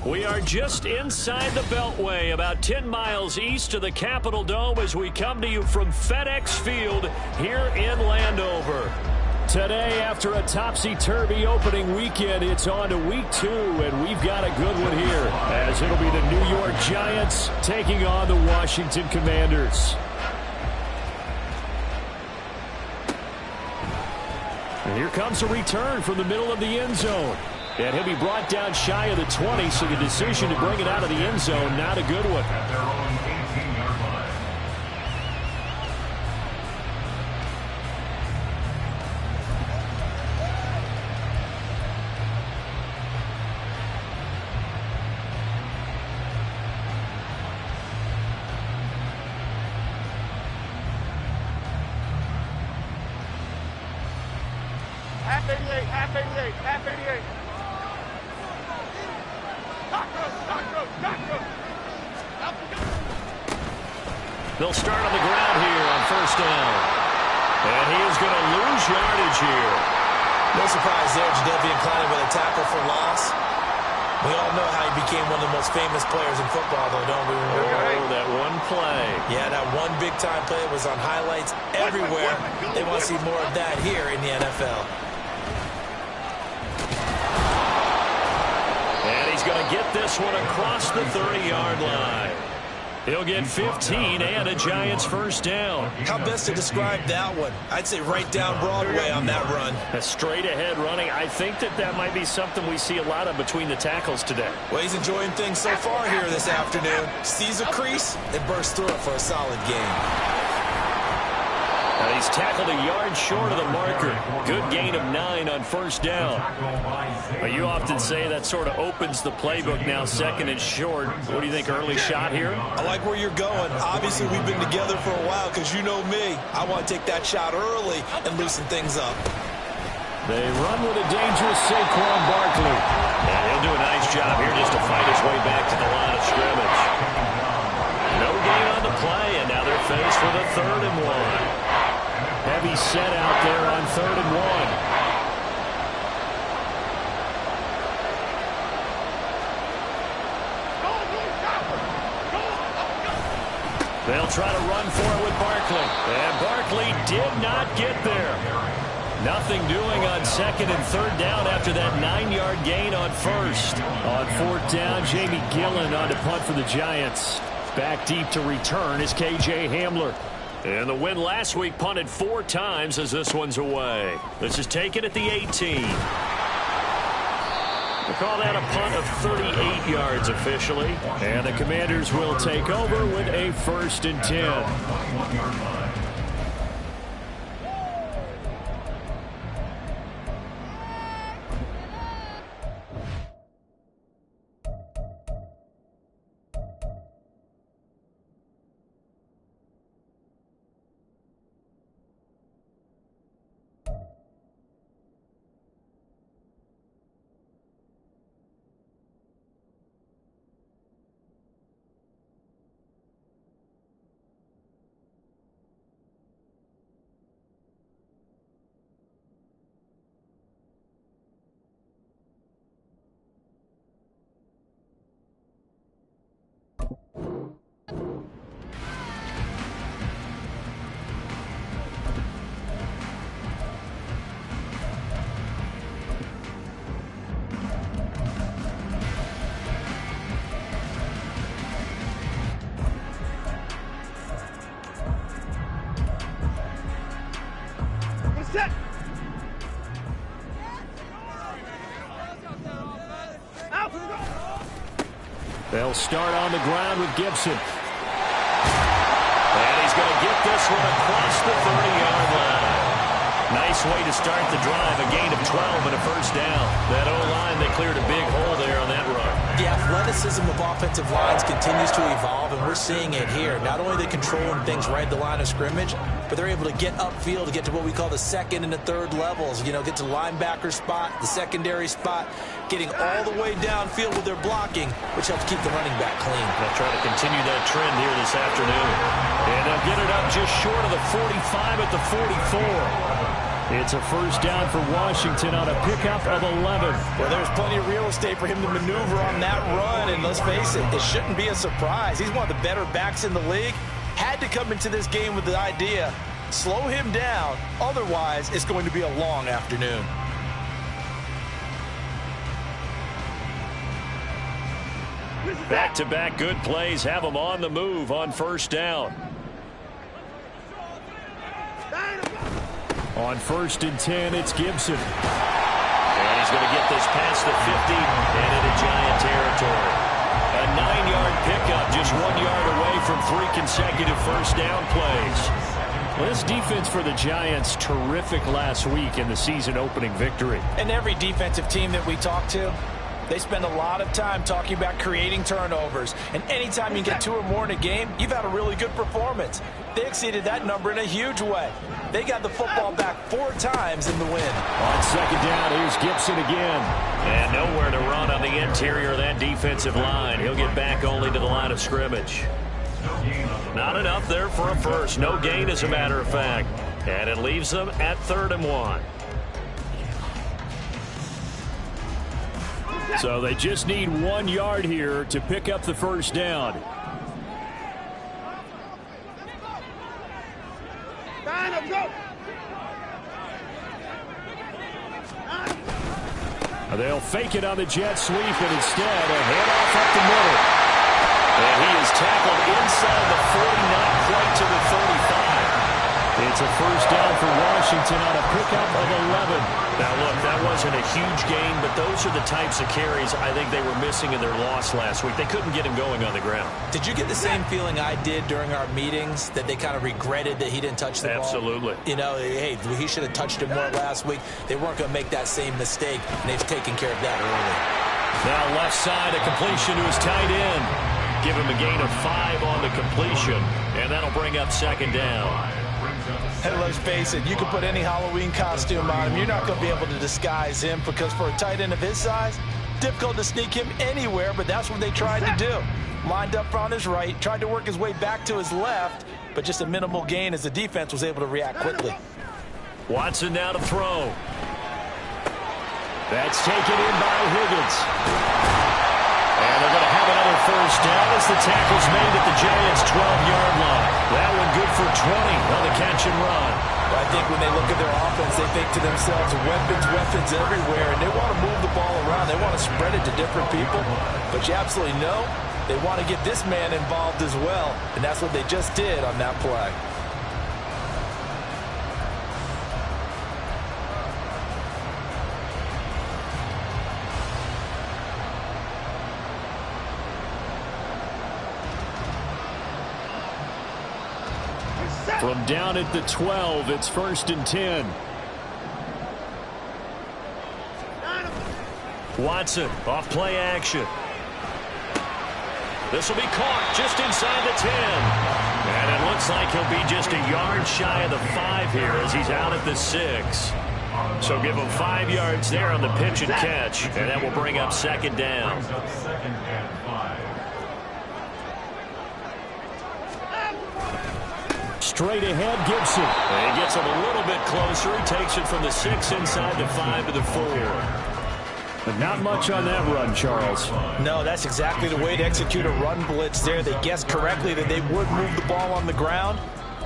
We are just inside the Beltway, about 10 miles east of the Capitol Dome as we come to you from FedEx Field here in Landover. Today, after a topsy-turvy opening weekend, it's on to week 2, and we've got a good one here, as it'll be the New York Giants taking on the Washington Commanders. And here comes a return from the middle of the end zone. And he'll be brought down shy of the 20, so the decision to bring it out of the end zone, not a good one. Half 88, half 88, half 88. They'll start on the ground here on first down. And he is going to lose yardage here. No surprise there, Jadeveon Clowney with a tackle for loss. We all know how he became one of the most famous players in football, though, don't we? Oh, that one play. Yeah, that one big-time play was on highlights everywhere. They want to see more of that here in the NFL. And he's going to get this one across the 30-yard line. He'll get 15 and a Giants first down. How best to describe that one? I'd say right down Broadway on that run. A straight-ahead running. I think that might be something we see a lot of between the tackles today. Well, he's enjoying things so far here this afternoon. Sees a crease and bursts through it for a solid gain. Now he's tackled a yard short of the marker. Good gain of 9 on first down. But you often say that sort of opens the playbook now, second and short. What do you think, early shot here? I like where you're going. Obviously, we've been together for a while because you know me. I want to take that shot early and loosen things up. They run with a dangerous Saquon Barkley. And he'll do a nice job here just to fight his way back to the line of scrimmage. No gain on the play, and now they're faced with a 3rd and 1. Heavy set out there on 3rd and 1. They'll try to run for it with Barkley. And Barkley did not get there. Nothing doing on 2nd and 3rd down after that 9-yard gain on 1st. On 4th down, Jamie Gillen on to punt for the Giants. Back deep to return is K.J. Hamler. And the win last week punted 4 times as this one's away. This is taken at the 18. We'll call that a punt of 38 yards officially. And the Commanders will take over with a 1st and 10. They'll start on the ground with Gibson. this one across the 30-yard line. Nice way to start the drive. A gain of 12 and a first down. That O-line, they cleared a big hole there on that run. The athleticism of offensive lines continues to evolve, and we're seeing it here. Not only are they controlling things right at the line of scrimmage, but they're able to get upfield to get to what we call the second and the third levels. You know, get to linebacker spot, the secondary spot, getting all the way downfield with their blocking, which helps keep the running back clean. They'll try to continue that trend here this afternoon. And they'll get it up just short of the 45 at the 44. It's a first down for Washington on a pickup of 11. Well, there's plenty of real estate for him to maneuver on that run, and let's face it, it shouldn't be a surprise. He's one of the better backs in the league. Had to come into this game with the idea, slow him down, otherwise it's going to be a long afternoon. Back-to-back good plays have them on the move on first down. On 1st and 10, it's Gibson. And he's going to get this past the 50 and into Giant territory. A 9-yard pickup, just 1 yard away from 3 consecutive first down plays. Well, this defense for the Giants, terrific last week in the season-opening victory. And every defensive team that we talk to, they spend a lot of time talking about creating turnovers. And anytime you get 2 or more in a game, you've had a really good performance. They exceeded that number in a huge way. They got the football back 4 times in the win. On 2nd down, here's Gibson again. And nowhere to run on the interior of that defensive line. He'll get back only to the line of scrimmage. Not enough there for a first. No gain, as a matter of fact. And it leaves them at 3rd and 1. So they just need 1 yard here to pick up the first down. They'll fake it on the jet sweep, and instead a handoff up the middle. And he is tackled inside the 40, not quite to the 35. It's a first down for Washington on a pickup of 11. Now, look, that wasn't a huge gain, but those are the types of carries I think they were missing in their loss last week. They couldn't get him going on the ground. Did you get the same feeling I did during our meetings, that they kind of regretted that he didn't touch the ball? Absolutely. You know, hey, he should have touched it more last week. They weren't going to make that same mistake, and they've taken care of that early. Now left side, a completion to his tight end. Give him a gain of 5 on the completion, and that'll bring up 2nd down. And let's face it, you can put any Halloween costume on him. You're not going to be able to disguise him, because for a tight end of his size, difficult to sneak him anywhere, but that's what they tried to do. Lined up on his right, tried to work his way back to his left, but just a minimal gain as the defense was able to react quickly. Watson now to throw. That's taken in by Higgins. And they're going to have another first down as the tackle's made at the Giants' 12-yard line. That one good for 20 on the catch and run. I think when they look at their offense, they think to themselves, weapons everywhere, and they want to move the ball around. They want to spread it to different people. But you absolutely know they want to get this man involved as well, and that's what they just did on that play. From down at the 12, it's 1st and 10. Watson off play action. This will be caught just inside the 10. And it looks like he'll be just a yard shy of the 5 here as he's out at the 6. So give him 5 yards there on the pitch and catch, and that will bring up 2nd down. Straight ahead, Gibson. And he gets him a little bit closer. He takes it from the 6 inside the 5 to the 4. But not much on that run, Charles. No, that's exactly the way to execute a run blitz there. They guessed correctly that they would move the ball on the ground,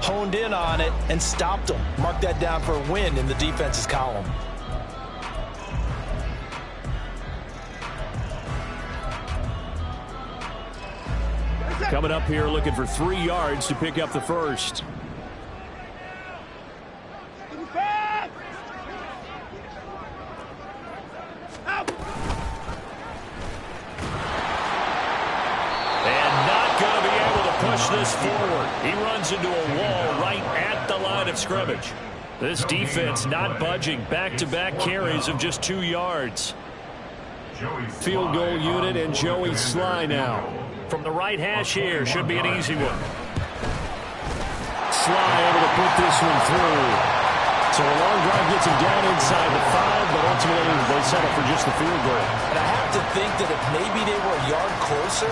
honed in on it, and stopped them. Mark that down for a win in the defense's column. Coming up here looking for 3 yards to pick up the first. And not going to be able to push this forward. He runs into a wall right line of scrimmage. This defense not budging. Back-to-back carries of just 2 yards. Field goal unit and Joey Sly now. From the right hash here, should be an easy one. Sly able to put this one through. So a long drive gets him down inside the 5, but ultimately they settle for just the field goal. And I have to think that if maybe they were a yard closer,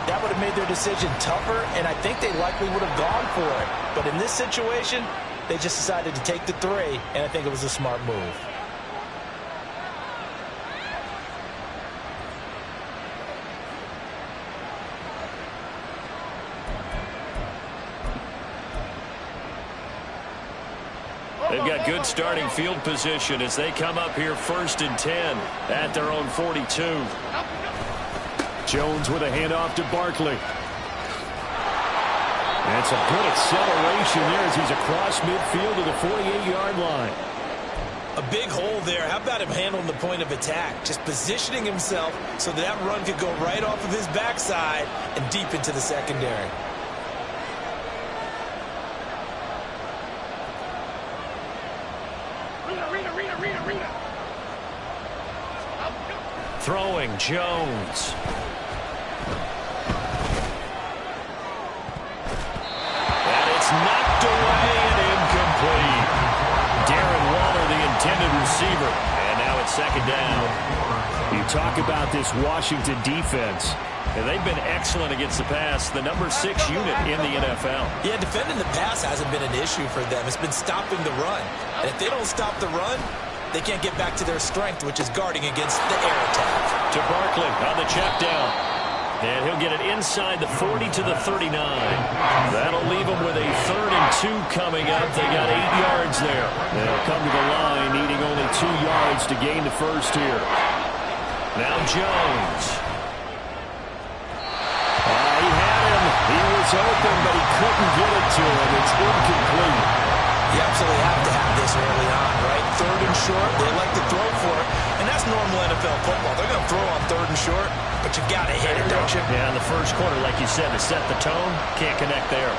that would have made their decision tougher, and I think they likely would have gone for it. But in this situation, they just decided to take the 3, and I think it was a smart move. They've got good starting field position as they come up here 1st and 10 at their own 42. Jones with a handoff to Barkley. And some good acceleration there as he's across midfield to the 48-yard line. A big hole there. How about him handling the point of attack? Just positioning himself so that run could go right off of his backside and deep into the secondary. Throwing Jones. And it's knocked away and incomplete. Darren Waller, the intended receiver. And now it's 2nd down. You talk about this Washington defense. And they've been excellent against the pass, the number 6 unit in the NFL. Yeah, defending the pass hasn't been an issue for them. It's been stopping the run. And if they don't stop the run, they can't get back to their strength, which is guarding against the air attack. To Barkley on the check down. And he'll get it inside the 40 to the 39. That'll leave them with a 3rd and 2 coming up. They got 8 yards there. They'll come to the line needing only 2 yards to gain the first here. Now Jones. He had him. He was open, but he couldn't get it to him. It's incomplete. You absolutely have to have this early on, right? 3rd and short, they like to throw for it, and that's normal NFL football. They're going to throw on 3rd and short, but you've got to hit it, don't you? Yeah, in the first quarter, like you said, to set the tone, can't connect there.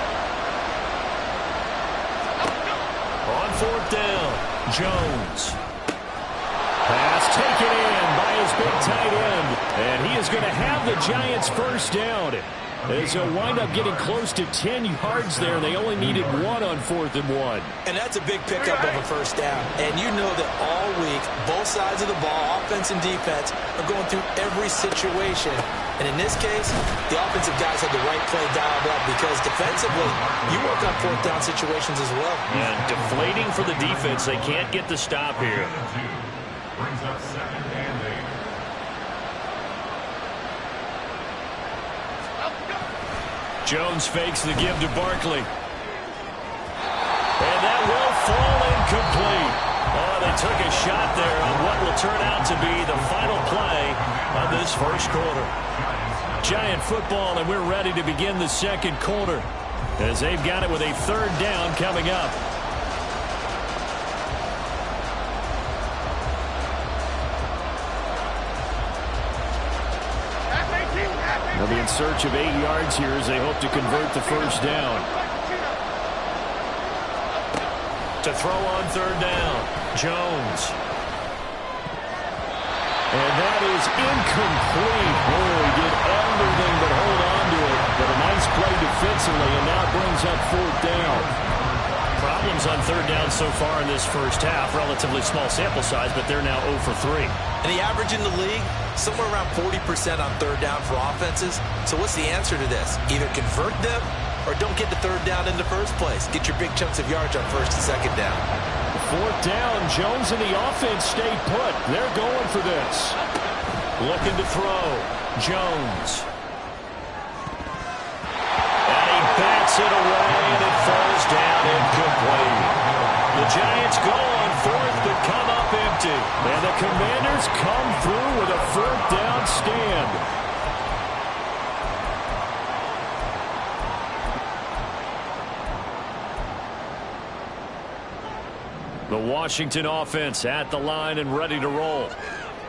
On 4th down, Jones. Pass taken in by his big tight end, and he is going to have the Giants first down. As they'll wind up getting close to 10 yards there. They only needed 1 on 4th and 1. And that's a big pickup of a first down. And you know that all week, both sides of the ball, offense and defense, are going through every situation. And in this case, the offensive guys had the right play dialed up because defensively, you work on 4th down situations as well. And deflating for the defense. They can't get the stop here. Brings up 2nd and 8. Jones fakes the give to Barkley. And that will fall incomplete. Oh, they took a shot there on what will turn out to be the final play of this first quarter. Giant football, and we're ready to begin the 2nd quarter as they've got it with a 3rd down coming up. They'll be in search of 8 yards here as they hope to convert the first down. To throw on 3rd down, Jones. And that is incomplete. Boy, he did everything but hold on to it. But a nice play defensively, and now brings up 4th down. Problems on 3rd down so far in this first half. Relatively small sample size, but they're now 0 for 3. And the average in the league, somewhere around 40% on 3rd down for offenses. So what's the answer to this? Either convert them or don't get the 3rd down in the first place. Get your big chunks of yards on 1st and 2nd down. 4th down, Jones and the offense stay put. They're going for this. Looking to throw. Jones. And he bats it away, and it falls down incomplete. The Giants go on 4th, but come up empty. And the Commanders come through with a 4th down stand. The Washington offense at the line and ready to roll.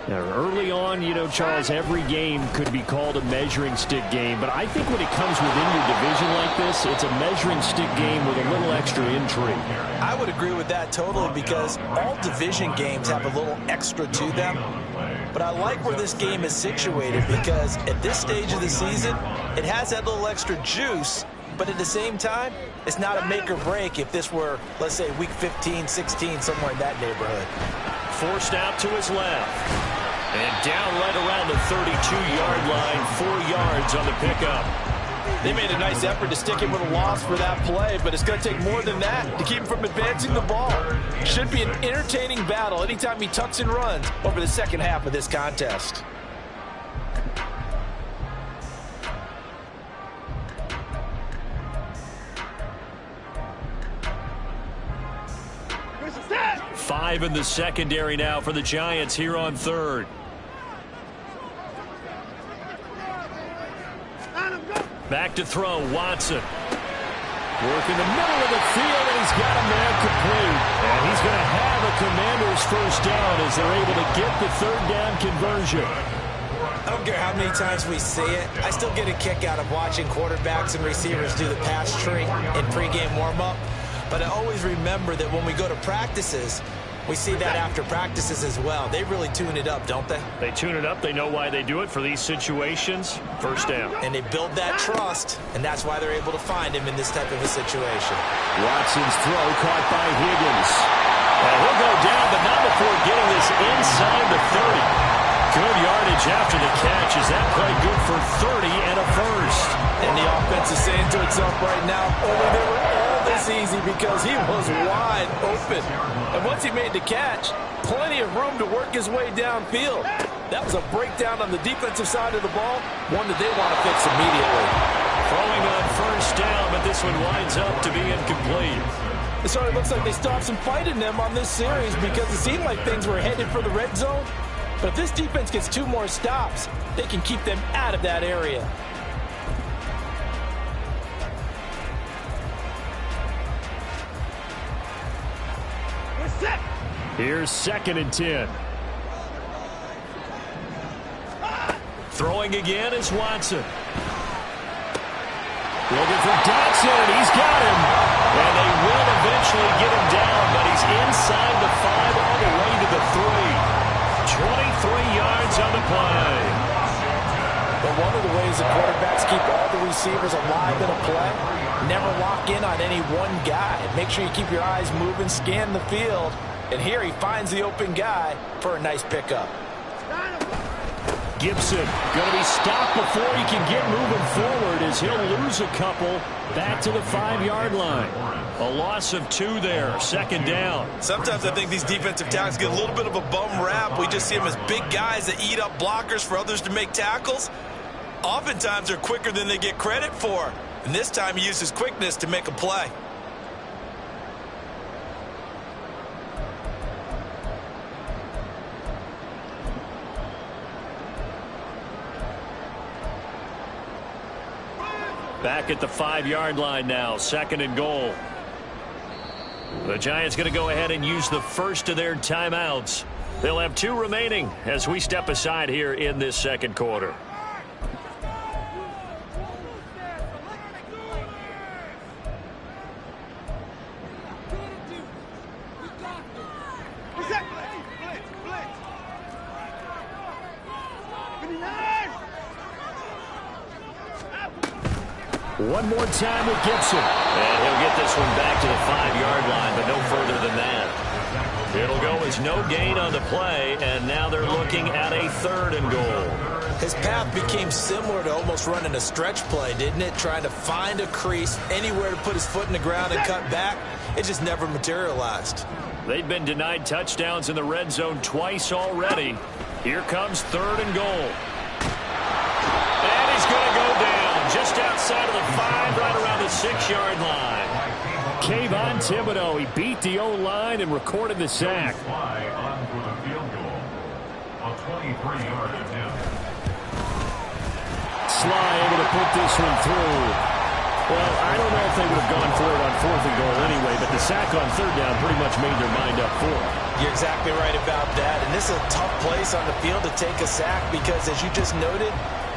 Now, early on, you know, Charles, every game could be called a measuring stick game. But I think when it comes within your division like this, it's a measuring stick game with a little extra intrigue. I would agree with that totally because all division games have a little extra to them. But I like where this game is situated because at this stage of the season, it has that little extra juice. But at the same time, it's not a make or break if this were, let's say, week 15, 16, somewhere in that neighborhood. Forced out to his left. And down right around the 32-yard line, 4 yards on the pickup. They made a nice effort to stick him with a loss for that play, but it's going to take more than that to keep him from advancing the ball. Should be an entertaining battle anytime he tucks and runs over the second half of this contest. Five in the secondary now for the Giants here on third. Back to throw, Watson. Working the middle of the field, and he's got a man complete. And he's going to have a Commanders first down as they're able to get the third down conversion. I don't care how many times we see it. I still get a kick out of watching quarterbacks and receivers do the pass tree in pregame warm-up. But I always remember that when we go to practices, we see that after practices as well. They really tune it up, don't they? They tune it up. They know why they do it for these situations. First down. And they build that trust, and that's why they're able to find him in this type of a situation. Watson's throw caught by Higgins. And he'll go down, but not before getting this inside the 30. Good yardage after the catch. Is that play good for 30 and a first? And the offense is saying to itself right now, only they were all this easy because he was wide open. And once he made the catch, plenty of room to work his way downfield. That was a breakdown on the defensive side of the ball, one that they want to fix immediately. Throwing on first down, but this one winds up to be incomplete. It sort of looks like they stopped some fight in them on this series because it seemed like things were headed for the red zone. But if this defense gets 2 more stops, they can keep them out of that area. Here's 2nd and 10. Throwing again is Watson. Looking for Dotson, and he's got him. And they will eventually get him down, but he's inside the 5 all the way to the 3. 23 yards on the play. But one of the ways the quarterbacks keep all the receivers alive in a play, never lock in on any one guy. Make sure you keep your eyes moving, scan the field. And here he finds the open guy for a nice pickup. Gibson going to be stopped before he can get moving forward as he'll lose a couple back to the 5-yard line. A loss of 2 there, 2nd down. Sometimes I think these defensive tackles get a little bit of a bum rap. We just see them as big guys that eat up blockers for others to make tackles. Oftentimes they're quicker than they get credit for. And this time he uses quickness to make a play. Back at the 5-yard line now, 2nd and goal. The Giants going to go ahead and use the first of their timeouts. They'll have 2 remaining as we step aside here in this 2nd quarter. One more time with Gibson. And he'll get this one back to the 5-yard line, but no further than that. It'll go as no gain on the play, and now they're looking at a 3rd and goal. His path became similar to almost running a stretch play, didn't it? Trying to find a crease, anywhere to put his foot in the ground and cut back. It just never materialized. They've been denied touchdowns in the red zone twice already. Here comes 3rd and goal. And he's going to go down just outside of the 5, right around the 6-yard line. Kayvon Thibodeaux, he beat the O-line and recorded the sack. On for the field goal. A 23-yard attempt. Sly able to put this one through. Well, I don't know if they would have gone for it on 4th and goal anyway, but the sack on 3rd down pretty much made their mind up for it. You're exactly right about that. And this is a tough place on the field to take a sack because, as you just noted,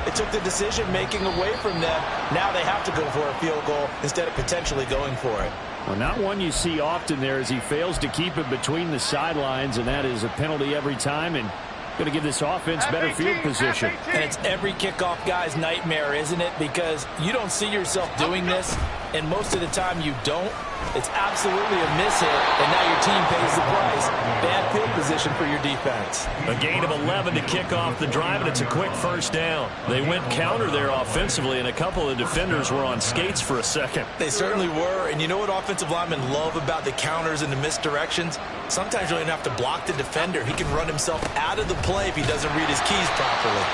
it took the decision-making away from them. Now they have to go for a field goal instead of potentially going for it. Well, not one you see often there as he fails to keep it between the sidelines, and that is a penalty every time, and going to give this offense better field position. And it's every kickoff guy's nightmare, isn't it? Because you don't see yourself doing this, and most of the time you don't. It's absolutely a miss-hit, and now your team pays the price. Bad field position for your defense. A gain of 11 to kick off the drive, and it's a quick first down. They went counter there offensively, and a couple of defenders were on skates for a second. They certainly were, and you know what offensive linemen love about the counters and the misdirections? Sometimes you don't even have to block the defender. He can run himself out of the play if he doesn't read his keys properly.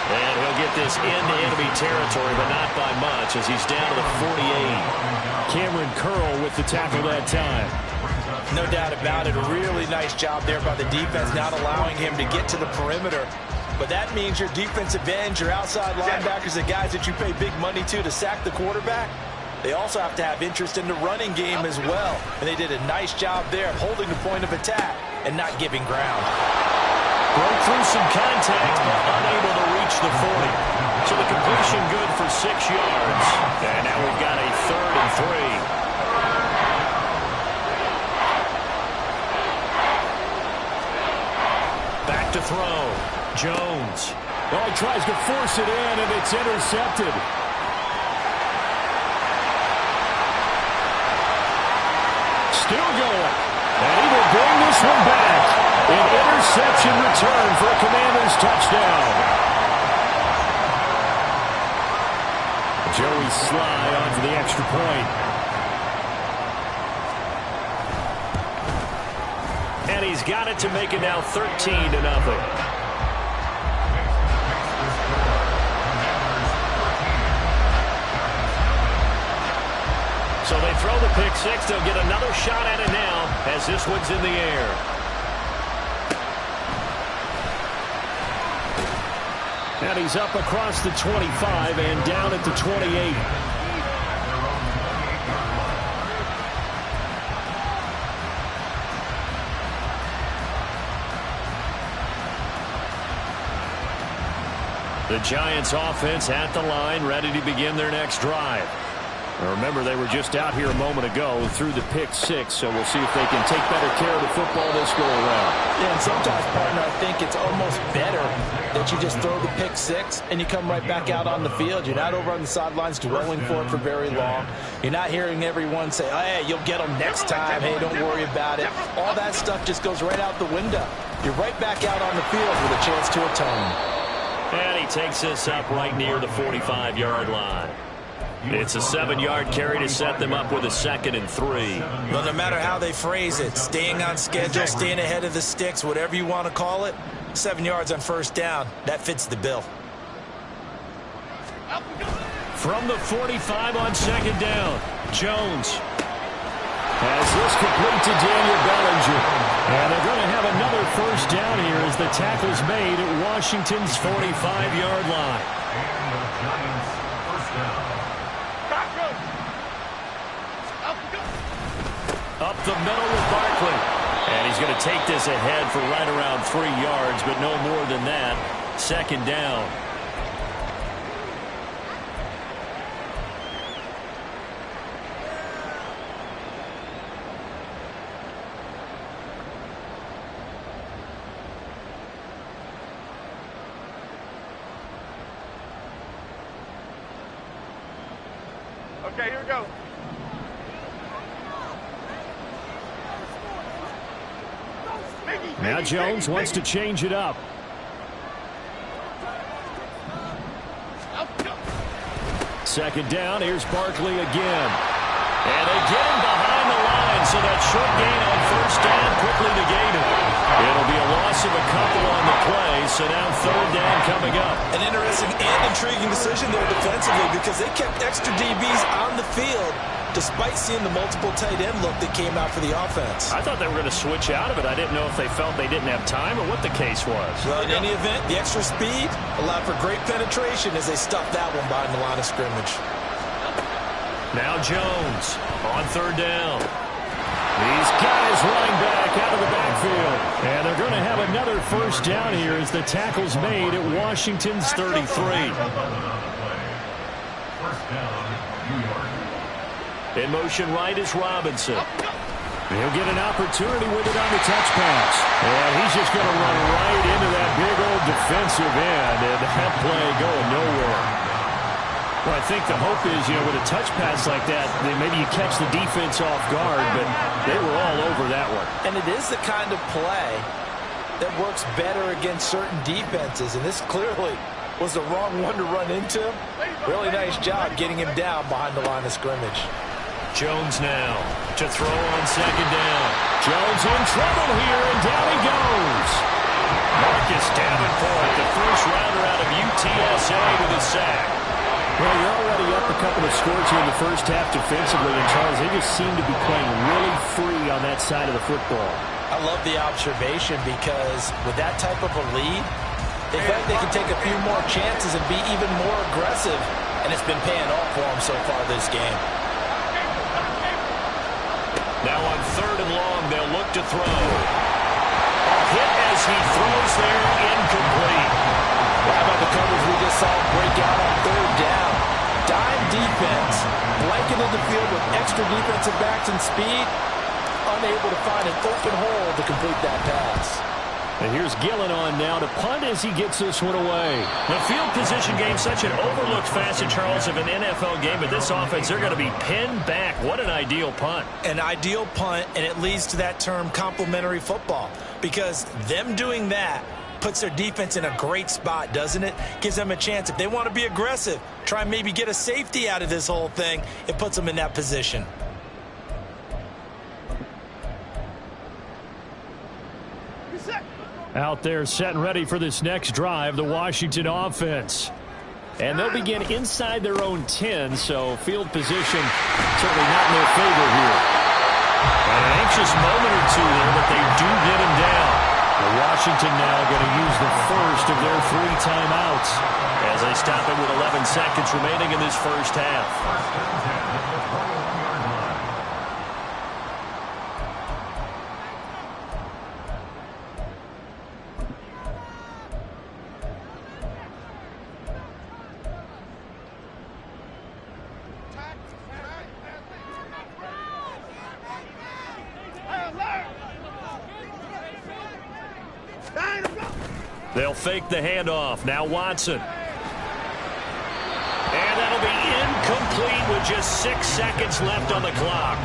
And he'll get this into enemy territory, but not by much as he's down to the 48. Cameron Curl with the tackle that time. No doubt about it. A really nice job there by the defense, not allowing him to get to the perimeter. But that means your defensive ends, your outside linebackers, the guys that you pay big money to sack the quarterback, they also have to have interest in the running game as well. And they did a nice job there of holding the point of attack and not giving ground. Broke through some contact, but unable to reach the 40. So the completion good for 6 yards. And now we've got a 3rd and 3. Back to throw. Jones. Oh, he tries to force it in, and it's intercepted. Still going. And he will bring this one back. An interception return for a Commanders touchdown. Joey Sly on for the extra point. And he's got it to make it now 13-0. So they throw the pick six. They'll get another shot at it now as this one's in the air. And he's up across the 25 and down at the 28. The Giants offense at the line, ready to begin their next drive. Now remember, they were just out here a moment ago through the pick six, so we'll see if they can take better care of the football this go around. Yeah, and sometimes, partner, I think it's almost better that you just throw the pick six and you come right back out on the field. You're not over on the sidelines dwelling for it for very long. You're not hearing everyone say, oh, hey, you'll get them next time. Hey, don't worry about it. All that stuff just goes right out the window. You're right back out on the field with a chance to atone. And he takes this up right near the 45-yard line. It's a 7-yard carry to set them up with a 2nd and 3. Well, no matter how they phrase it, staying on schedule, staying ahead of the sticks, whatever you want to call it, 7 yards on first down, that fits the bill. From the 45 on 2nd down, Jones has this complete to Daniel Bellinger. And they're going to have another first down here as the tackle's made at Washington's 45-yard line. Up the middle with Barkley. And he's going to take this ahead for right around 3 yards, but no more than that. 2nd down. Okay, here we go. Now Jones wants to change it up. Second down, here's Barkley again. And again behind the line, so that short gain on first down quickly negated. It'll be a loss of a couple on the play, so now 3rd down coming up. An interesting and intriguing decision there defensively because they kept extra DBs on the field despite seeing the multiple tight end look that came out for the offense. I thought they were going to switch out of it. I didn't know if they felt they didn't have time or what the case was. Well, in any event, the extra speed allowed for great penetration as they stuffed that one behind the line of scrimmage. Now Jones on third down. He's got his running back out of the backfield. And they're going to have another first down here as the tackle's made at Washington's 33. First down, New York. In motion right is Robinson. He'll get an opportunity with it on the touch pass. And he's just going to run right into that big old defensive end. And that play going nowhere. Well, I think the hope is, with a touch pass like that, maybe you catch the defense off guard, but they were all over that one. And it is the kind of play that works better against certain defenses. And this clearly was the wrong one to run into. Really nice job getting him down behind the line of scrimmage. Jones now to throw on second down. Jones in trouble here, and down he goes. Marcus Davenport, the first rounder out of UTSA with a sack. Well, you're already up a couple of scores here in the first half defensively, and Charles, they just seem to be playing really free on that side of the football. I love the observation because with that type of a lead, they feel like they can take a few more chances and be even more aggressive, and it's been paying off for them so far this game. Now on third and long, they'll look to throw. A hit as he throws there, incomplete. How about the coverage we just saw break out on third down? Dime defense, blanketed the field with extra defensive backs and speed, unable to find an open hole to complete that pass. And here's Gillen on now to punt as he gets this one away. The field position game, such an overlooked facet, Charles, of an NFL game, but this offense, they're going to be pinned back. What an ideal punt. An ideal punt, and it leads to that term complementary football, because them doing that puts their defense in a great spot, doesn't it? Gives them a chance. If they want to be aggressive, try and maybe get a safety out of this whole thing, it puts them in that position. Out there set and ready for this next drive, the Washington offense. And they'll begin inside their own 10, so field position certainly not in their favor here. And an anxious moment or two there, but they do get him down. Washington now going to use the first of their 3 timeouts as they stop it with 11 seconds remaining in this first half. They'll fake the handoff. Now Watson. And that'll be incomplete with just 6 seconds left on the clock.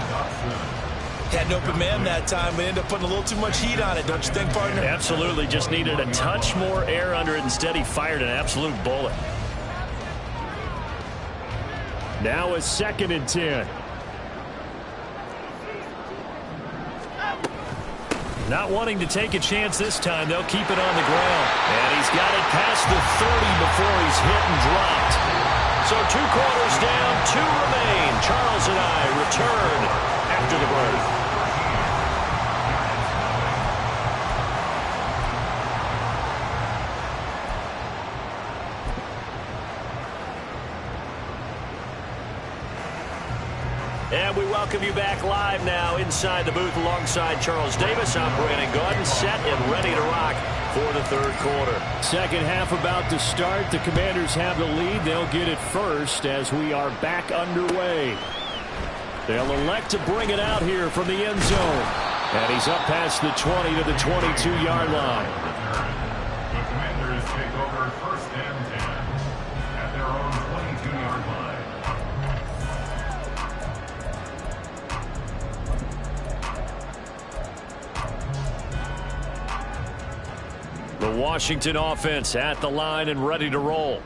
Had an open man that time, but ended up putting a little too much heat on it, don't you think, partner? Absolutely. Just needed a touch more air under it. Instead, he fired an absolute bullet. Now a 2nd and 10. Not wanting to take a chance this time. They'll keep it on the ground. And he's got it past the 30 before he's hit and dropped. So 2 quarters down, 2 remain. Charles and I return after the break. And we welcome you back live now inside the booth alongside Charles Davis. I'm Brandon Gaudin, set and ready to rock for the 3rd quarter. Second half about to start. The Commanders have the lead. They'll get it first as we are back underway. They'll elect to bring it out here from the end zone. And he's up past the 20 to the 22-yard line. The Commanders take over 1st and 10 at their own 22-yard line. The Washington offense at the line and ready to roll.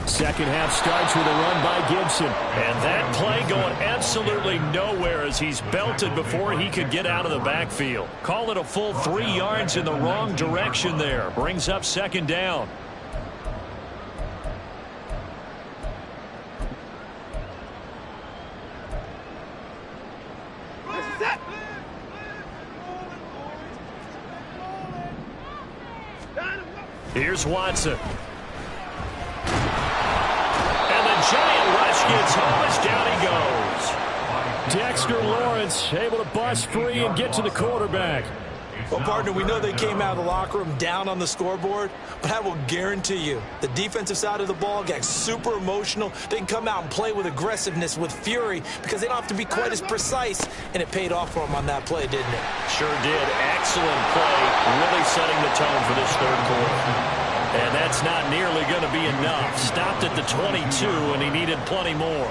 Second half starts with a run by Gibson. And that play going absolutely nowhere as he's belted before he could get out of the backfield. Call it a full 3 yards in the wrong direction there. Brings up 2nd down. Here's Watson. Lawrence gets home as down he goes. Dexter Lawrence able to bust free and get to the quarterback. Well, partner, we know they came out of the locker room down on the scoreboard, but I will guarantee you the defensive side of the ball got super emotional. They can come out and play with aggressiveness, with fury, because they don't have to be quite as precise, and it paid off for them on that play, didn't it? Sure did. Excellent play, really setting the tone for this third quarter. And that's not nearly going to be enough. Stopped at the 22, and he needed plenty more.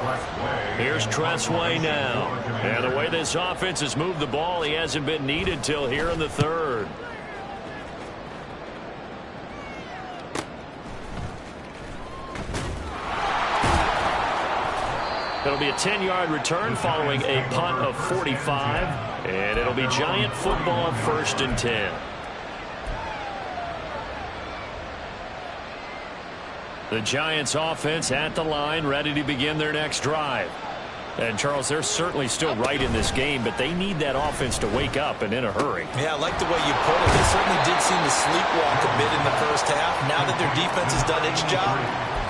Here's Tressway now. And the way this offense has moved the ball, he hasn't been needed till here in the third. It'll be a 10-yard return following a punt of 45. And it'll be Giant football, 1st and 10. The Giants offense at the line, ready to begin their next drive. And, Charles, they're certainly still right in this game, but they need that offense to wake up and in a hurry. Yeah, I like the way you put it. They certainly did seem to sleepwalk a bit in the first half. Now that their defense has done its job,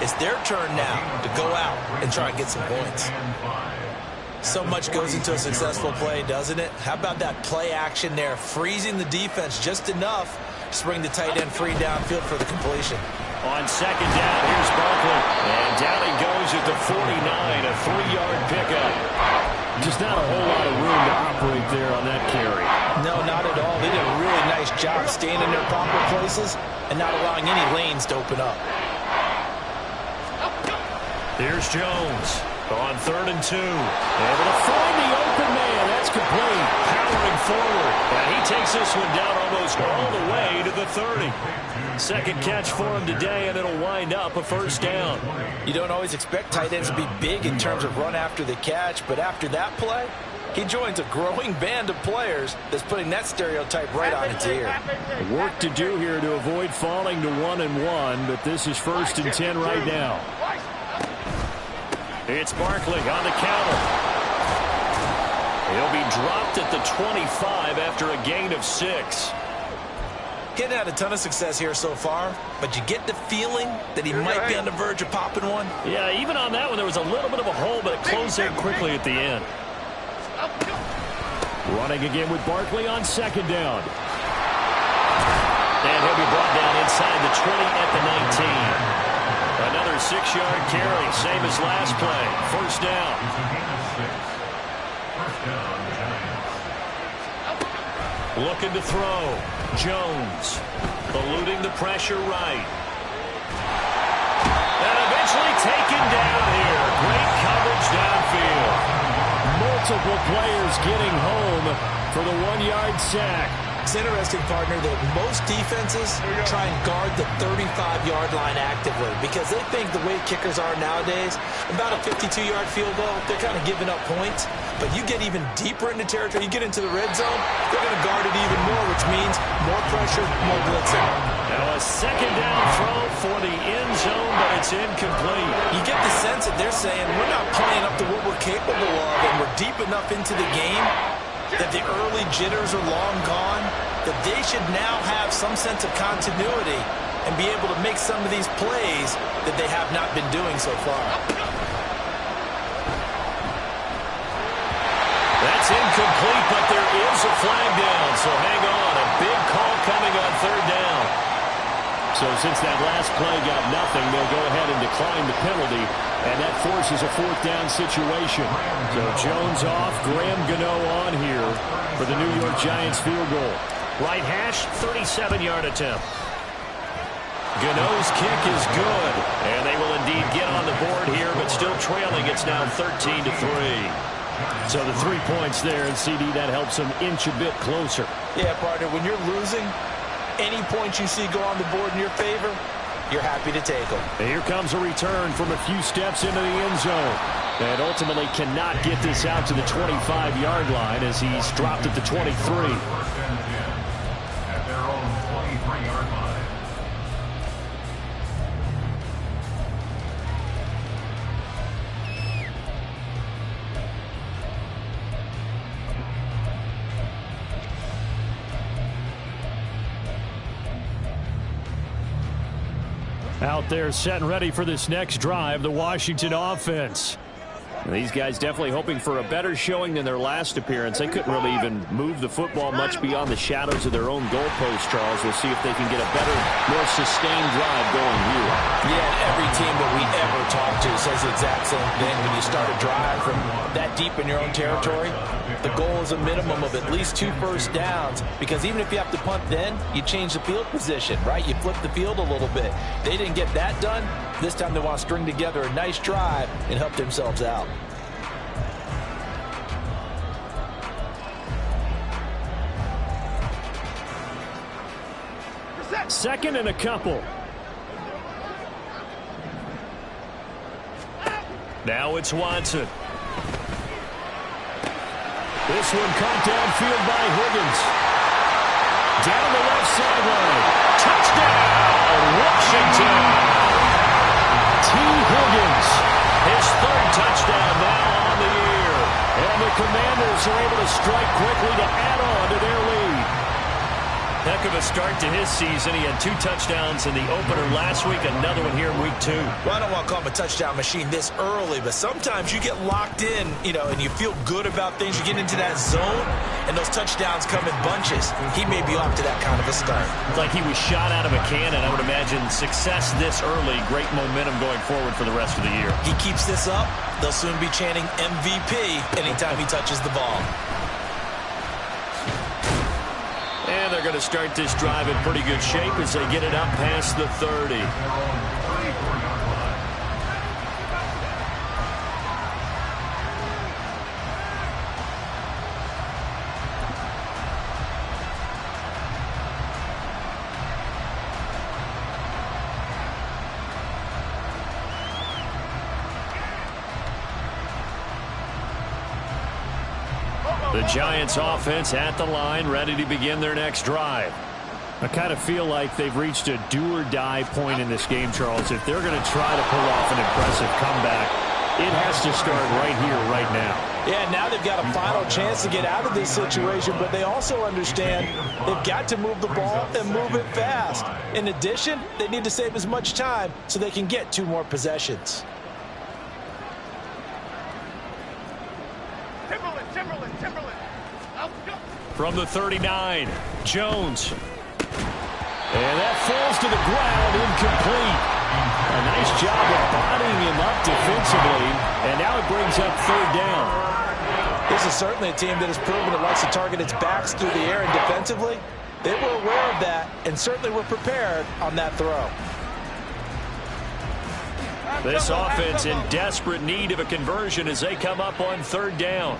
it's their turn now to go out and try and get some points. So much goes into a successful play, doesn't it? How about that play action there, freezing the defense just enough to bring the tight end free downfield for the completion. On 2nd down, here's Barkley. And down he goes at the 49, a 3-yard pickup. Just not a whole lot of room to operate there on that carry. No, not at all. They did a really nice job staying in their proper places and not allowing any lanes to open up. Here's Jones on 3rd and 2. Able to find the open man. That's complete. Powering forward. And he takes this one down almost all the way to the 30. Second catch for him today, and it'll wind up a 1st down. You don't always expect tight ends to be big in terms of run after the catch, but after that play, he joins a growing band of players that's putting that stereotype right on its ear. Work to do here to avoid falling to 1-1, but this is 1st and 10 right now. It's Barkley on the counter. He'll be dropped at the 25 after a gain of 6. Getting had a ton of success here so far, but you get the feeling that he might be on the verge of popping one. Yeah, even on that one, there was a little bit of a hole, but it closed there quickly at the end. Running again with Barkley on 2nd down. And he'll be brought down inside the 20 at the 19. Another 6-yard carry, same as last play. 1st down. Looking to throw. Jones eluding the pressure right. And eventually taken down here. Great coverage downfield. Multiple players getting home for the 1-yard sack. It's interesting, partner, that most defenses try and guard the 35-yard line actively because they think the way kickers are nowadays, about a 52-yard field goal, they're kind of giving up points. But you get even deeper into territory, you get into the red zone, they're going to guard it even more, which means more pressure, more blitzing. Now a 2nd down throw for the end zone, but it's incomplete. You get the sense that they're saying we're not playing up to what we're capable of, and we're deep enough into the game that the early jitters are long gone, that they should now have some sense of continuity and be able to make some of these plays that they have not been doing so far. That's incomplete, but there is a flag down, so hang on. A big call coming on 3rd down. So since that last play got nothing, they'll go ahead and decline the penalty, and that forces a 4th down situation. So Jones off, Graham Gano on here for the New York Giants field goal. Right hash, 37-yard attempt. Gano's kick is good, and they will indeed get on the board here, but still trailing. It's now 13-3. So the 3 points there, and CD, that helps them inch a bit closer. Yeah, partner, when you're losing, any points you see go on the board in your favor, you're happy to take them. And here comes a return from a few steps into the end zone. And ultimately cannot get this out to the 25-yard line as he's dropped at the 23. At their own 23-yard line. Out there set and ready for this next drive, the Washington offense. These guys definitely hoping for a better showing than their last appearance. They couldn't really even move the football much beyond the shadows of their own goalpost, Charles. We'll see if they can get a better, more sustained drive going here. Yeah, every team that we ever talk to says the exact same thing. When you start a drive from that deep in your own territory, the goal is a minimum of at least 2 first downs, because even if you have to punt then, you change the field position, right? You flip the field a little bit. They didn't get that done. This time they want to string together a nice drive and help themselves out. Second and a couple. Now it's Watson. This one caught downfield by Higgins. Down the left sideline. Touchdown, Washington. T. Higgins, his 3rd touchdown now on the year. And the Commanders are able to strike quickly to add on to their lead. Heck of a start to his season. He had 2 touchdowns in the opener last week, another one here in week 2. Well, I don't want to call him a touchdown machine this early, but sometimes you get locked in, and you feel good about things. You get into that zone, and those touchdowns come in bunches. He may be off to that kind of a start. It's like he was shot out of a cannon. I would imagine success this early, great momentum going forward for the rest of the year. He keeps this up, they'll soon be chanting MVP anytime he touches the ball. And they're going to start this drive in pretty good shape as they get it up past the 30. The Giants offense at the line, ready to begin their next drive. I kind of feel like they've reached a do-or-die point in this game, Charles. If they're going to try to pull off an impressive comeback, it has to start right here, right now. Yeah, now they've got a final chance to get out of this situation, but they also understand they've got to move the ball and move it fast. In addition, they need to save as much time so they can get 2 more possessions. From the 39, Jones. And that falls to the ground, incomplete. A nice job of bodying him up defensively, and now it brings up 3rd down. This is certainly a team that has proven it likes to target its backs through the air, and defensively, they were aware of that and certainly were prepared on that throw. This offense in desperate need of a conversion as they come up on 3rd down.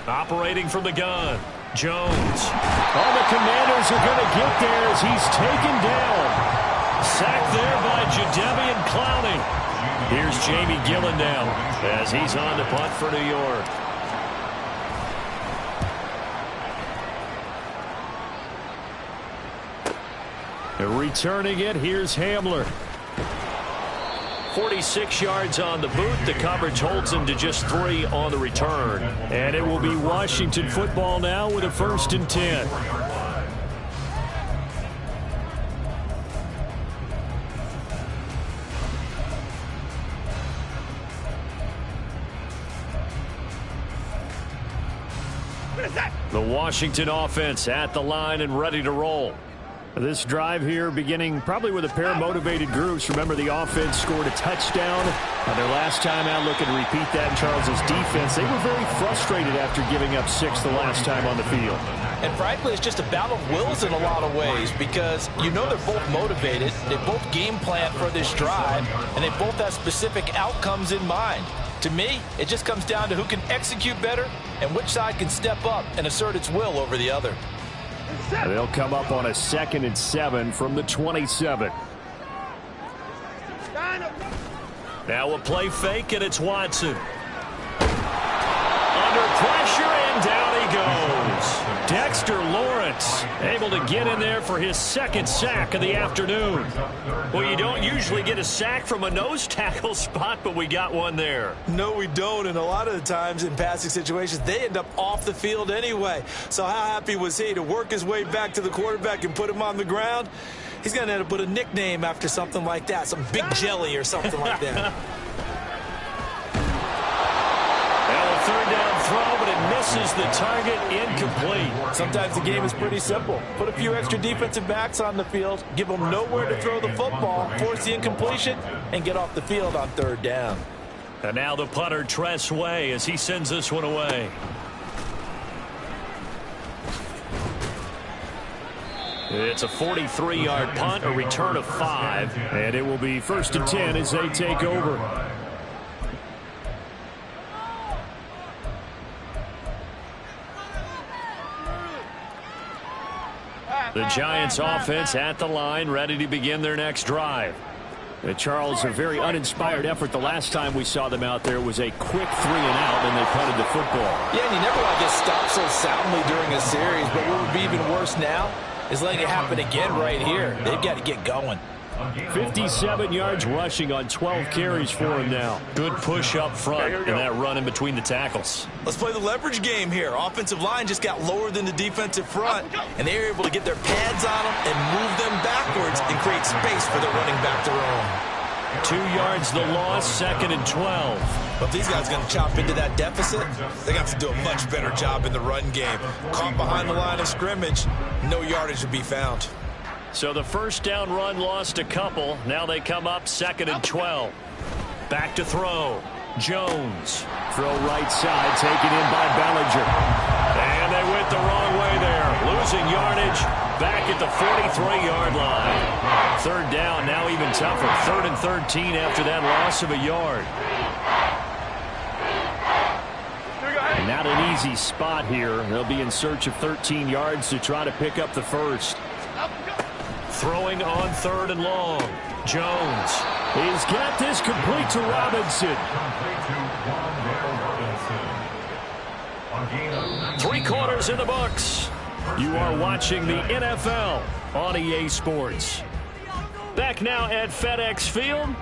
Operating from the gun, Jones. Oh, the Commanders are going to get there as he's taken down. Sacked there by Jadeveon Clowney. Here's Jamie Gillen now as he's on to punt for New York. And returning it, here's Hamler. 46 yards on the boot. The coverage holds him to just 3 on the return. And it will be Washington football now with a 1st and 10. The Washington offense at the line and ready to roll. This drive here beginning probably with a pair of motivated groups. Remember, the offense scored a touchdown their last time out. Looking to repeat that in Charles's defense. They were very frustrated after giving up 6 the last time on the field. And frankly, it's just a battle of wills in a lot of ways, because they're both motivated. They both game plan for this drive, and they both have specific outcomes in mind. To me, it just comes down to who can execute better and which side can step up and assert its will over the other. They'll come up on a 2nd and 7 from the 27. Now a play fake, and it's Watson. Under pressure, and down he goes. Dexter Lawrence able to get in there for his 2nd sack of the afternoon. Well, you don't usually get a sack from a nose tackle spot, but we got one there. No, we don't, and a lot of the times in passing situations, they end up off the field anyway. So how happy was he to work his way back to the quarterback and put him on the ground? He's going to end up with a nickname after something like that, some Big Jelly or something like that. misses the target, incomplete. Sometimes the game is pretty simple. Put a few extra defensive backs on the field, give them nowhere to throw the football, force the incompletion, and get off the field on third down. And now the punter, Tress Way, as he sends this one away. It's a 43-yard punt, a return of 5. And it will be 1st and 10 as they take over. The Giants offense at the line, ready to begin their next drive. Charles, a very uninspired effort. The last time we saw them out there was a quick 3-and-out, and they punted the football. Yeah, and you never want to get stopped so soundly during a series, but what would be even worse now is letting it happen again right here. They've got to get going. 57 yards rushing on 12 carries for him now. Good push up front and that run in between the tackles. Let's play the leverage game here. Offensive line just got lower than the defensive front, and they were able to get their pads on them and move them backwards and create space for their running back to roam. 2 yards the loss, 2nd and 12. But if these guys are going to chop into that deficit, they're going to have to do a much better job in the run game. Caught behind the line of scrimmage, no yardage to be found. So the first down run lost a couple. Now they come up 2nd and 12. Back to throw. Jones. Throw right side, taken in by Bellinger. And they went the wrong way there. Losing yardage back at the 43-yard line. 3rd down, now even tougher. 3rd and 13 after that loss of a yard. And not an easy spot here. They'll be in search of 13 yards to try to pick up the first. Throwing on 3rd and long. Jones. He's got this complete to Robinson. 3 quarters in the books. You are watching the NFL on EA Sports. Back now at FedEx Field.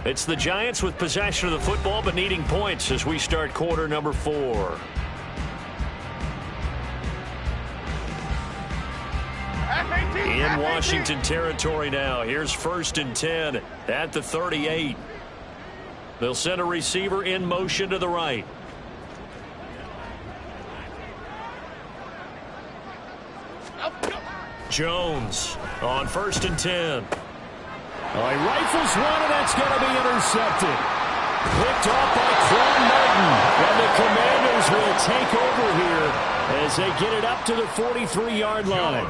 It's the Giants with possession of the football but needing points as we start quarter number 4. In Washington territory now. Here's 1st and 10 at the 38. They'll send a receiver in motion to the right. Jones on 1st and 10. Oh, he rifles one, and that's going to be intercepted. Picked off by Quan Martin. And the Commanders will take over here as they get it up to the 43-yard line.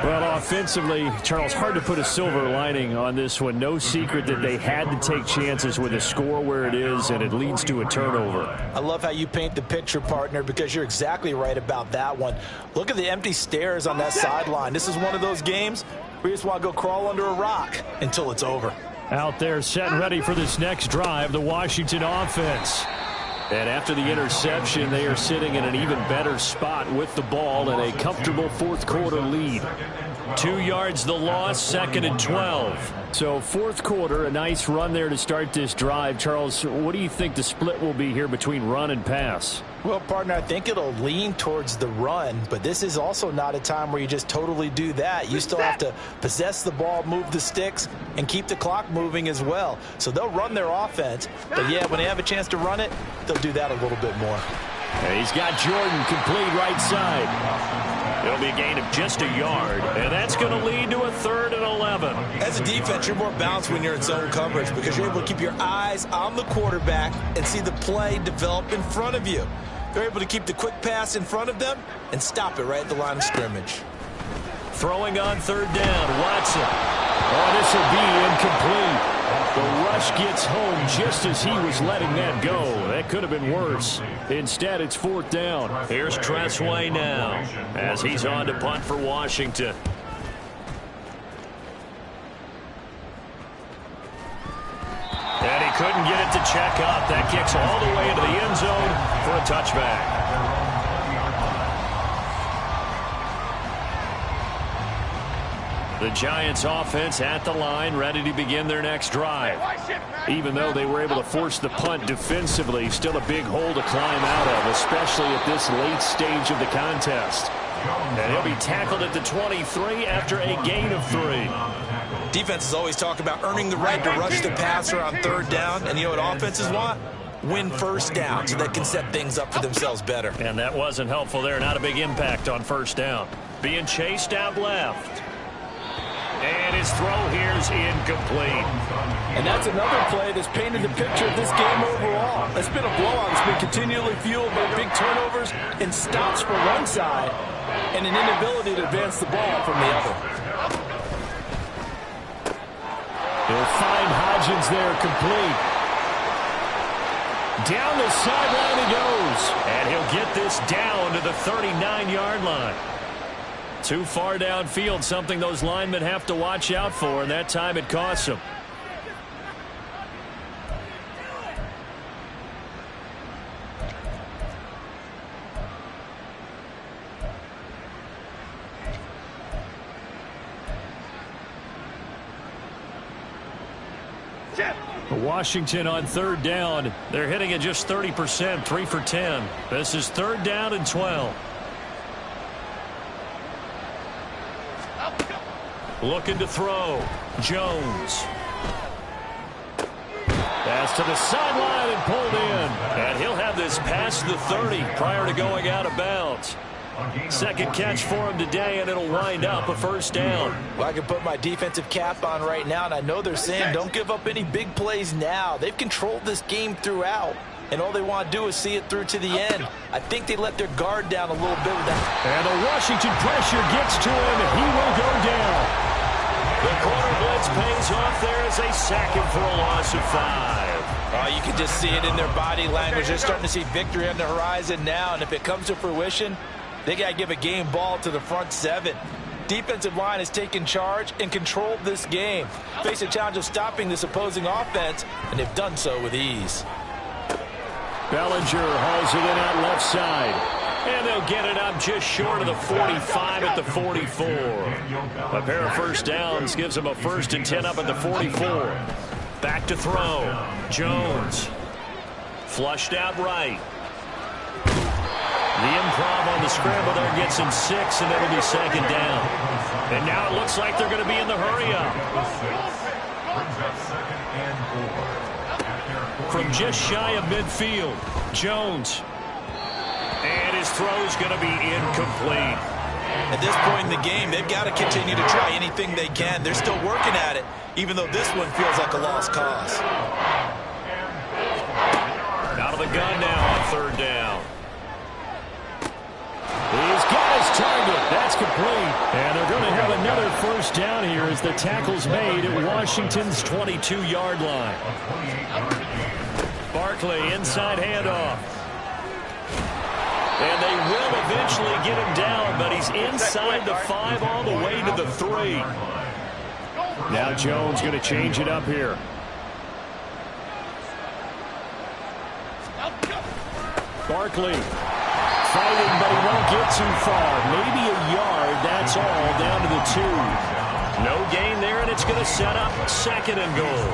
Well, offensively, Charles, hard to put a silver lining on this one. No secret that they had to take chances with a score where it is, and it leads to a turnover. I love how you paint the picture, partner, because you're exactly right about that one. Look at the empty stares on that sideline. This is one of those games where you just want to go crawl under a rock until it's over. Out there set and ready for this next drive, the Washington offense. And after the interception, they are sitting in an even better spot with the ball and a comfortable 4th quarter lead. 2 yards the loss, 2nd and 12. So 4th quarter, a nice run there to start this drive. Charles, what do you think the split will be here between run and pass? Well, partner, I think it'll lean towards the run, but this is also not a time where you just totally do that. You still have to possess the ball, move the sticks, and keep the clock moving as well. So they'll run their offense, but yeah, when they have a chance to run it, they'll do that a little bit more. And he's got Jordan complete right side. It'll be a gain of just a yard, and that's going to lead to a 3rd and 11. As a defense, you're more balanced when you're in zone coverage because you're able to keep your eyes on the quarterback and see the play develop in front of you. They're able to keep the quick pass in front of them and stop it right at the line of scrimmage. Throwing on 3rd down, Watson. Oh, this will be incomplete. The rush gets home just as he was letting that go. That could have been worse. Instead, it's 4th down. Here's Tress Way now as he's on to punt for Washington. And he couldn't get it to check up. That kicks all the way into the end zone for a touchback. The Giants offense at the line, ready to begin their next drive. Even though they were able to force the punt defensively, still a big hole to climb out of, especially at this late stage of the contest. And he'll be tackled at the 23 after a gain of 3. Defenses always talk about earning the right to rush the passer on 3rd down, and you know what offenses want? win first down so they can set things up for themselves better. And that wasn't helpful there. Not a big impact on first down. Being chased out left. And his throw here is incomplete. And that's another play that's painted the picture of this game overall. It's been a blowout. It's been continually fueled by big turnovers and stops from one side and an inability to advance the ball from the other. He'll find Hodgins there complete. Down the sideline he goes. And he'll get this down to the 39-yard line. Too far downfield, something those linemen have to watch out for, and that time it costs them. Washington on third down. They're hitting it just 30%, 3 for 10. This is third down and 12. Looking to throw. Jones. Pass to the sideline and pulled in. And he'll have this past the 30 prior to going out of bounds. Second catch for him today, and it'll wind up a first down. Well, I can put my defensive cap on right now, and I know they're saying don't give up any big plays now. They've controlled this game throughout, and all they want to do is see it through to the end. I think they let their guard down a little bit with that. And the Washington pressure gets to him, and he will go down. The corner blitz pays off there as they sack him for a loss of 5. You can just see it in their body language. They're starting to see victory on the horizon now, and if it comes to fruition, they got to give a game ball to the front 7. Defensive line has taken charge and controlled this game. Face a challenge of stopping this opposing offense, and they've done so with ease. Bellinger hauls it in out left side. And they'll get it up just short of the 45 at the 44. A pair of first downs gives them a 1st and 10 up at the 44. Back to throw. Jones. Flushed out right. The improv on the scramble there gets him 6, and it'll be second down. And now it looks like they're going to be in the hurry-up. From just shy of midfield, Jones. And his throw's going to be incomplete. At this point in the game, they've got to continue to try anything they can. They're still working at it, even though this one feels like a lost cause. Out of the gun now on third down. He's got his target. That's complete. And they're going to have another first down here as the tackle's made at Washington's 22-yard line. Barkley inside handoff. And they will eventually get him down, but he's inside the 5 all the way to the 3. Now Jones going to change it up here. Barkley fighting, but he won't get too far. Maybe a yard, that's all, down to the 2. No gain there, and it's going to set up 2nd and goal.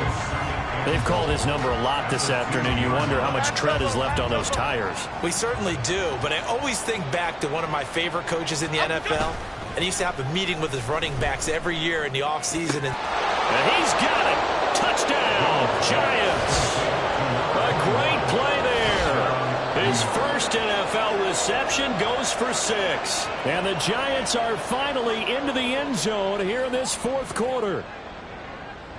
They've called his number a lot this afternoon. You wonder how much tread is left on those tires. We certainly do, but I always think back to one of my favorite coaches in the NFL, and he used to have a meeting with his running backs every year in the offseason. And he's got it. Touchdown, Giants. A great play there. His first NFL reception goes for 6. And the Giants are finally into the end zone here in this 4th quarter.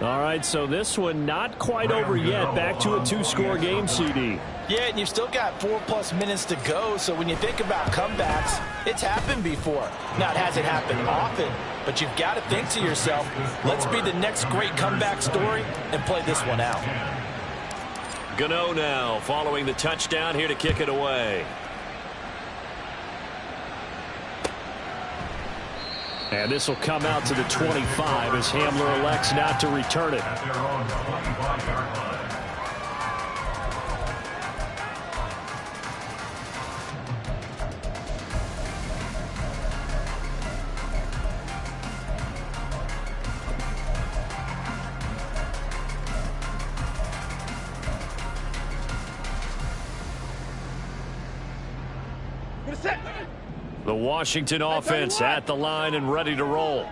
All right, so this one not quite over yet. Back to a 2-score game, CD. Yeah, and you've still got 4+ minutes to go, so when you think about comebacks, it's happened before. Now, it hasn't happened often, but you've got to think to yourself, let's be the next great comeback story and play this one out. Gano now following the touchdown here to kick it away. And this will come out to the 25 as Hamler elects not to return it. The Washington offense at the line and ready to roll.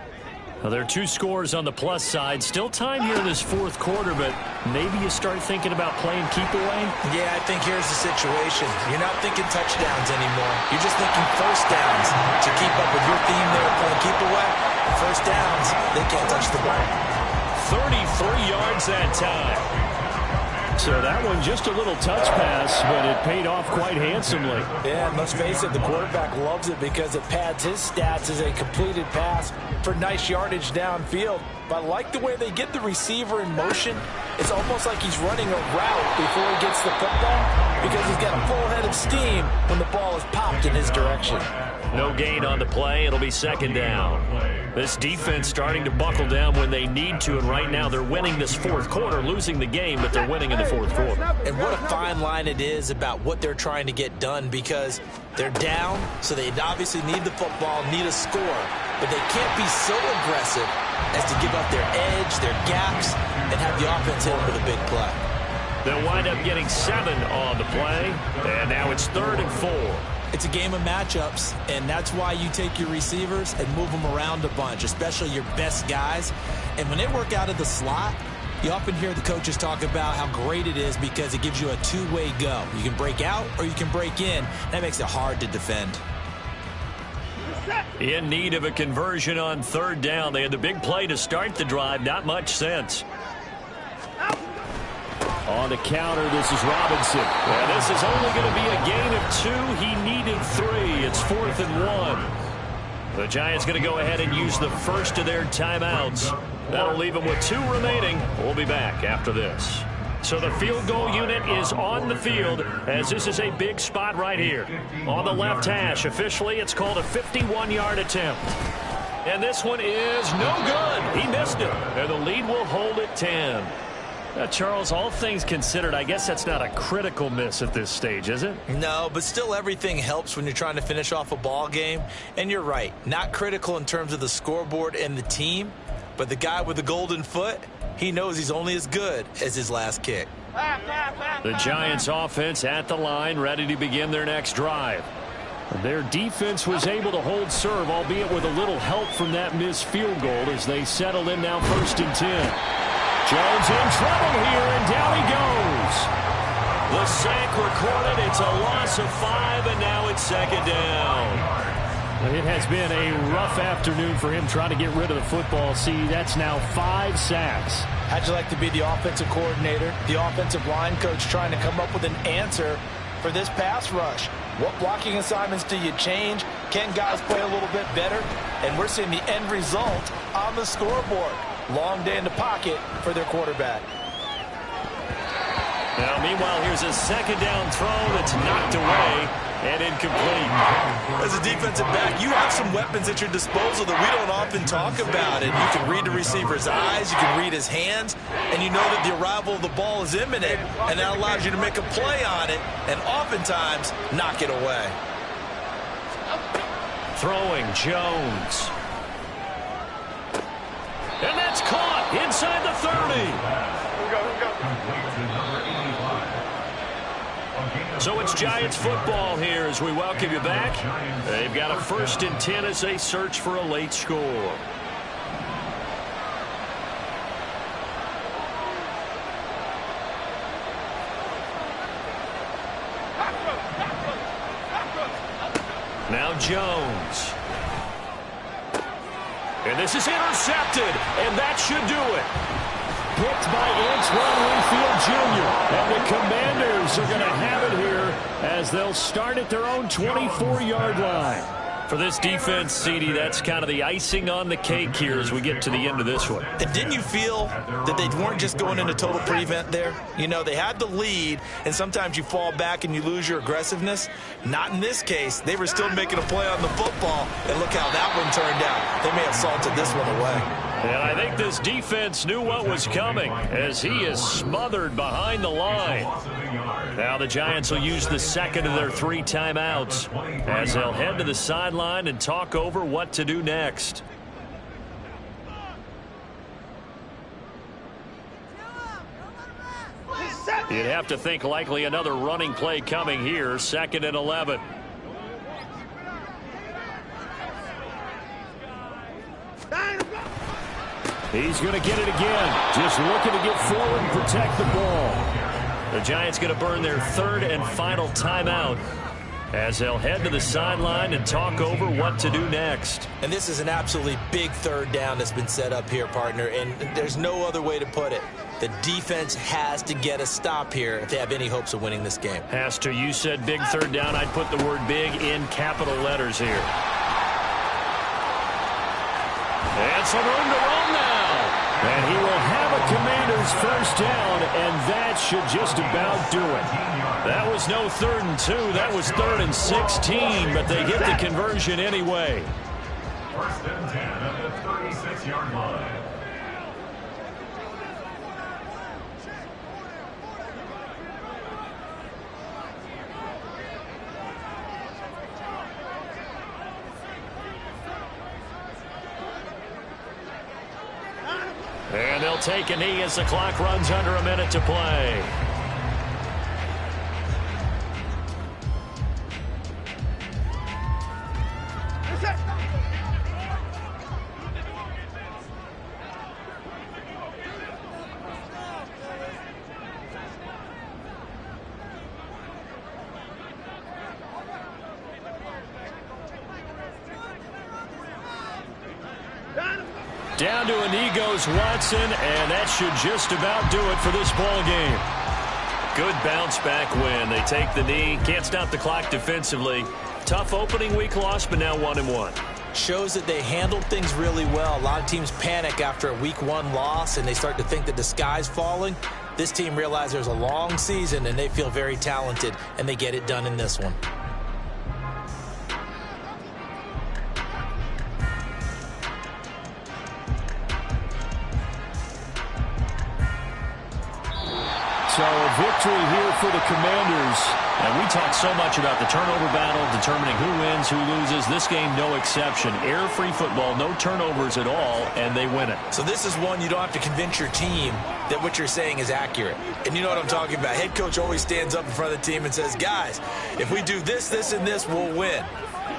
Well, there are 2 scores on the plus side. Still time here in this fourth quarter, but maybe you start thinking about playing keep away? Yeah, I think here's the situation. You're not thinking touchdowns anymore. You're just thinking first downs. To keep up with your theme there, playing keep away, first downs, they can't touch the ball. 33 yards that time. So that one just a little touch pass, but it paid off quite handsomely. Yeah, and let's face it, the quarterback loves it because it pads his stats as a completed pass for nice yardage downfield. But I like the way they get the receiver in motion. It's almost like he's running a route before he gets the football because he's got a full head of steam when the ball is popped in his direction. No gain on the play. It'll be second down. This defense starting to buckle down when they need to, and right now they're winning this fourth quarter, losing the game, but they're winning in the fourth quarter. And what a fine line it is about what they're trying to get done because they're down, so they obviously need the football, need a score, but they can't be so aggressive as to give up their edge, their gaps, and have the offense hit them with a big play. They'll wind up getting 7 on the play, and now it's 3rd and 4. It's a game of matchups, and that's why you take your receivers and move them around a bunch, especially your best guys. And when they work out of the slot, you often hear the coaches talk about how great it is because it gives you a two-way go. You can break out or you can break in. That makes it hard to defend. In need of a conversion on 3rd down. They had the big play to start the drive. Not much sense. On the counter, this is Robinson. And this is only going to be a gain of 2. He needed 3. It's 4th and 1. The Giants going to go ahead and use the first of their timeouts. That'll leave them with 2 remaining. We'll be back after this. So the field goal unit is on the field as this is a big spot right here. On the left hash, officially it's called a 51-yard attempt. And this one is no good. He missed it. And the lead will hold at 10. Charles, all things considered, I guess that's not a critical miss at this stage, is it? No, but still everything helps when you're trying to finish off a ball game. And you're right, not critical in terms of the scoreboard and the team, but the guy with the golden foot, he knows he's only as good as his last kick. The Giants offense at the line, ready to begin their next drive. Their defense was able to hold serve, albeit with a little help from that missed field goal as they settle in now 1st and 10. Jones in trouble here, and down he goes. The sack recorded. It's a loss of 5, and now it's 2nd down. It has been a rough afternoon for him trying to get rid of the football. See, that's now 5 sacks. How'd you like to be the offensive coordinator, the offensive line coach trying to come up with an answer for this pass rush? What blocking assignments do you change? Can guys play a little bit better? And we're seeing the end result on the scoreboard. Long day in the pocket for their quarterback. Now, meanwhile, here's a 2nd down throw that's knocked away and incomplete. As a defensive back, you have some weapons at your disposal that we don't often talk about. And you can read the receiver's eyes, you can read his hands, and you know that the arrival of the ball is imminent, and that allows you to make a play on it and oftentimes knock it away. Throwing Jones. And that's caught inside the 30. So it's Giants football here as we welcome you back. They've got a 1st and 10 as they search for a late score. Now Jones. And this is intercepted, and that should do it. Picked by Antoine Winfield Jr. And the Commanders are going to have it here as they'll start at their own 24-yard line. For this defense, CD, that's kind of the icing on the cake here as we get to the end of this one. And didn't you feel that they weren't just going into total prevent there? You know, they had the lead, and sometimes you fall back and you lose your aggressiveness. Not in this case. They were still making a play on the football, and look how that one turned out. They may have salted this one away. And I think this defense knew what was coming as he is smothered behind the line. Now the Giants will use the 2nd of their 3 timeouts as they'll head to the sideline and talk over what to do next. You'd have to think likely another running play coming here, 2nd and 11. He's going to get it again. Just looking to get forward and protect the ball. The Giants going to burn their third and final timeout as they'll head to the sideline and talk over what to do next. And this is an absolutely big third down that's been set up here, partner, and there's no other way to put it. The defense has to get a stop here if they have any hopes of winning this game. Pastor, you said big third down. I'd put the word big in capital letters here. And some room to run now. And he will have a Commanders first down, and that should just about do it. That was no 3rd and 2. That was 3rd and 16, but they get the conversion anyway. First and 10 at the 36-yard line. And they'll take a knee as the clock runs under a minute to play. Down to a knee goes Watson, and that should just about do it for this ball game. Good bounce-back win. They take the knee. Can't stop the clock defensively. Tough opening week loss, but now 1-1. Shows that they handled things really well. A lot of teams panic after a week 1 loss, and they start to think that the sky's falling. This team realizes there's a long season, and they feel very talented, and they get it done in this one. So a victory here for the Commanders. And we talk so much about the turnover battle, determining who wins, who loses. This game, no exception. Error-free football, no turnovers at all, and they win it. So this is one you don't have to convince your team that what you're saying is accurate. And you know what I'm talking about. Head coach always stands up in front of the team and says, guys, if we do this, this, and this, we'll win.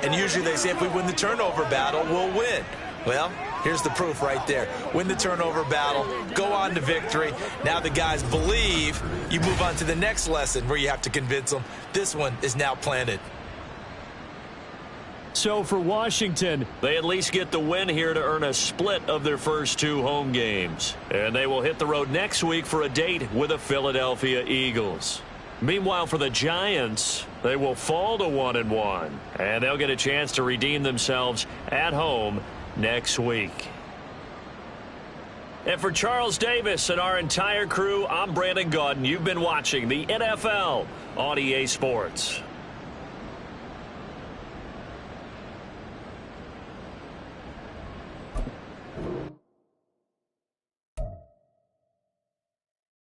And usually they say if we win the turnover battle, we'll win. Well, here's the proof right there. Win the turnover battle, go on to victory. Now the guys believe. You move on to the next lesson where you have to convince them. This one is now planted. So for Washington, they at least get the win here to earn a split of their first 2 home games. And they will hit the road next week for a date with the Philadelphia Eagles. Meanwhile, for the Giants, they will fall to 1-1. And they'll get a chance to redeem themselves at home next week. And for Charles Davis and our entire crew, I'm Brandon Gaudin. You've been watching the NFL on EA Sports.